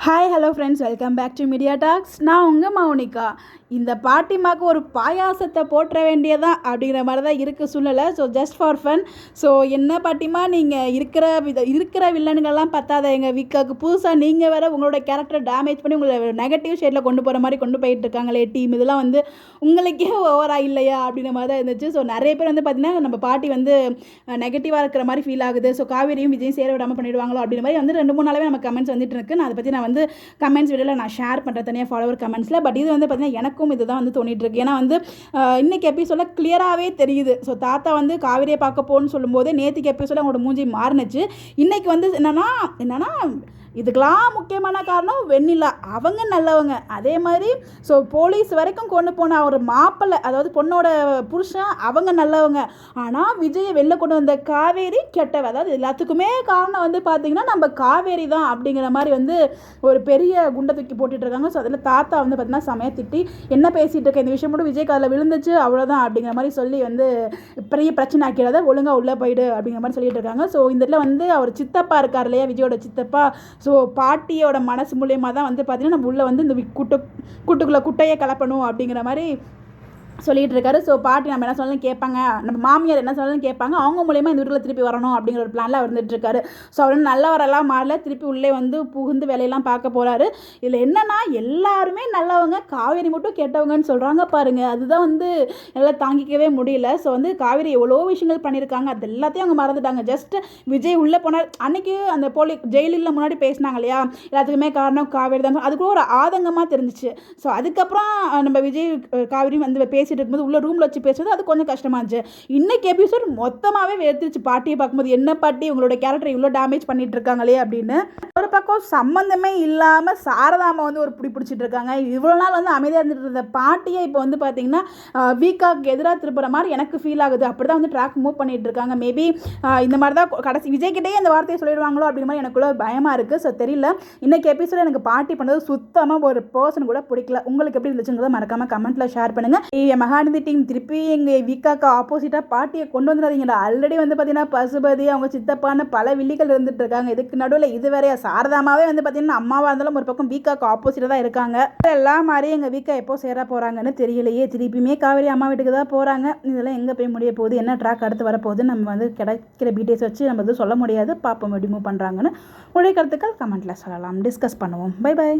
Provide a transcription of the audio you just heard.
Hi hello friends, welcome back to media talks. நான் உங்கள் மௌனிகா. இந்த பாட்டிமாக்கு ஒரு பாயாசத்தை போட்டுற வேண்டியதான் அப்படிங்கிற மாதிரி தான் இருக்குது சூழ்நிலை. So just for fun. So என்ன பாட்டிமா, நீங்கள் இருக்கிற வில்லனுங்கள்லாம் பத்தாத எங்கள் வீக்காவுக்கு புதுசாக நீங்கள் வேறு உங்களோட கேரக்டரை டேமேஜ் பண்ணி உங்களை நெகட்டிவ் ஷேடில் கொண்டு போகிற மாதிரி கொண்டு போயிட்டு இருக்காங்களே டீம். இதெல்லாம் வந்து உங்களுக்கே ஓவராக இல்லையா அப்படிங்கிற மாதிரி தான் இருந்துச்சு. ஸோ நிறைய பேர் வந்து பார்த்திங்கன்னா நம்ம பாட்டி வந்து நெகட்டிவாக இருக்கிற மாதிரி ஃபீல் ஆகுது. ஸோ காவேரியும் விஜயும் சேர விடாமல் பண்ணிடுவாங்களோ அப்படிங்கிற மாதிரி வந்து 2-3 நாளாகவே நம்ம கமெண்ட்ஸ் வந்துட்டு இருக்கு. நான் அதை பற்றி நான் வந்து கமெண்ட்ஸ் வீடியோவில் நான் ஷேர் பண்ணுறேன் தனியாக ஃபாலோவர் கமெண்ட்ஸில். பட் இது வந்து பார்த்திங்கன்னா எனக்கும் இதுதான் வந்து தோணிட்டு இருக்கு. ஏன்னா வந்து இன்னைக்கு எபிசோட கிளியராகவே தெரியுது. ஸோ தாத்தா வந்து காவிரியை பார்க்க போகணும்னு சொல்லும்போது நேற்றுக்கு எபிசோட அவங்களோட மூஞ்சி மாறினுச்சு. இன்னைக்கு வந்து என்னன்னா இதுக்கெல்லாம் முக்கியமான காரணம் வெண்ணிலா. அவங்க நல்லவங்க. அதே மாதிரி ஸோ போலீஸ் வரைக்கும் கொண்டு போன ஒரு மாப்பிள்ளை, அதாவது பொண்ணோட புருஷன், அவங்க நல்லவங்க. ஆனால் விஜயை வெளில கொண்டு வந்த காவேரி கெட்டவ. அதாவது எல்லாத்துக்குமே காரணம் வந்து பார்த்திங்கன்னா நம்ம காவேரி தான் அப்படிங்கிற மாதிரி வந்து ஒரு பெரிய குண்டை தூக்கி போட்டுட்டு இருக்காங்க. ஸோ அதில் தாத்தா வந்து பார்த்திங்கன்னா சமயம் திட்டி என்ன பேசிகிட்டு இருக்க, இந்த விஷயம் மட்டும் விஜய் காதில் விழுந்துச்சு அவ்வளோதான் அப்படிங்கிற மாதிரி சொல்லி வந்து பெரிய பிரச்சனை ஆக்கிறத ஒழுங்காக உள்ளே போயிடு அப்படிங்கிற மாதிரி சொல்லிட்டு இருக்காங்க. ஸோ இந்த இடத்துல வந்து அவர் சித்தப்பா இருக்கார் இல்லையா, விஜயோட சித்தப்பா. ஸோ பாட்டியோட மனசு மூலியமாக தான் வந்து பார்த்திங்கன்னா நம்ம உள்ளே வந்து இந்த கூட்டுக்குள்ளே குட்டையை கலப்பணும் அப்படிங்கிற மாதிரி சொல்லிகிட்டு இருக்காரு. ஸோ பாட்டி நம்ம என்ன சொன்னாலும் கேட்பாங்க, நம்ம மாமியார் என்ன சொன்னாலும் கேட்பாங்க, அவங்க மூலியமாக இந்த வீட்டில் திருப்பி வரணும் அப்படிங்கிற ஒரு பிளானில் வந்துட்டு இருக்காரு. ஸோ அவர் நல்லவரெல்லாம் மாறல, திருப்பி உள்ளே வந்து புகுந்து வேலையெல்லாம் பார்க்க போகிறாரு. இதில் என்னன்னா எல்லாருமே நல்லவங்க, காவேரி மட்டும் கெட்டவங்கன்னு சொல்கிறாங்க பாருங்கள். அதுதான் வந்து எல்லாம் தாங்கிக்கவே முடியல. ஸோ வந்து காவேரி எவ்வளோ விஷயங்கள் பண்ணியிருக்காங்க, அது எல்லாத்தையும் அவங்க மறந்துட்டாங்க. ஜஸ்ட் விஜய் உள்ளே போனார் அன்னைக்கு அந்த ஜெயிலில் முன்னாடி பேசினாங்க இல்லையா, எல்லாத்துக்குமே காரணம் காவேரி தான். அதுக்குள்ள ஒரு ஆதங்கமாக தெரிஞ்சிச்சு. ஸோ அதுக்கப்புறம் நம்ம விஜய் காவேரி வந்து பேசிட்டு இருக்கும்போது உள்ள ரூமில் வச்சு பேசுறது அது கொஞ்சம் கஷ்டமாக இருந்துச்சு. இன்னைக்கு எபிசோட் மொத்தமாகவே வேர்த்திருச்சு. பாட்டியை பார்க்கும்போது என்ன பாட்டி உங்களோட கேரக்டர் இவ்வளோ டேமேஜ் பண்ணிட்டு இருக்காங்களே அப்படின்னு. ஒரு பக்கம் சம்மந்தமே இல்லாமல் சாரதாமா வந்து ஒரு பிடிச்சிட்டு இருக்காங்க. இவ்வளோ நாள் வந்து அமைதியாக இருந்துட்டு இருந்த பாட்டியை இப்போ வந்து பார்த்தீங்கன்னா வீக்காக்கு எதிராக திருப்புற மாதிரி எனக்கு ஃபீல் ஆகுது. அப்படி தான் வந்து ட்ராக் மூவ் பண்ணிட்டு இருக்காங்க. மேபி இந்த மாதிரி தான் கடைசி விஜய்கிட்டே இந்த வார்த்தையை சொல்லிடுவாங்களோ அப்படிங்கிற மாதிரி எனக்குள்ள பயமாக இருக்குது. ஸோ தெரியல. இன்னைக்கு எபிசோட எனக்கு பாட்டி பண்ணது சுத்தமாக ஒரு பர்சன் கூட பிடிக்கல. உங்களுக்கு எப்படி இருந்துச்சுங்கிறத மறக்காமல் கமெண்ட்டில் ஷேர் பண்ணுங்கள். மகாநதி டீம் திருப்பி எங்கள் வீக்காக்கு ஆப்போசிட்டாக பாட்டியை கொண்டு வந்துடாதீங்கடா. ஆல்ரெடி வந்து பார்த்தீங்கன்னா பசுபதி அவங்க சித்தப்பான்னு பல வில்லிகள் இருந்துட்டு இருக்காங்க. இதுக்கு நடுவில் இது வேறையா சாரதாமாவே வந்து பார்த்தீங்கன்னா அம்மாவாக இருந்தாலும் ஒரு பக்கம் வீக்காக்கு ஆப்போசிட்டாக தான் இருக்காங்க. எல்லாம் மாதிரி எங்கள் வீக்கா எப்போ சேர போகிறாங்கன்னு தெரியலையே. திருப்பியுமே காவேரி அம்மா வீட்டுக்கு தான் போகிறாங்க. இதெல்லாம் எங்கே போய் முடிய போகுது, என்ன ட்ராக் அடுத்து வரப்போகுது, நம்ம வந்து கிடைக்கிற டீட்டெயில்ஸ் வச்சு நம்ம வந்து சொல்ல முடியாது. பார்ப்போம் எப்படி மூவ் பண்ணுறாங்கன்னு. உடைய கருத்துக்கள் கமெண்ட்டில் சொல்லலாம், டிஸ்கஸ் பண்ணுவோம். Bye bye.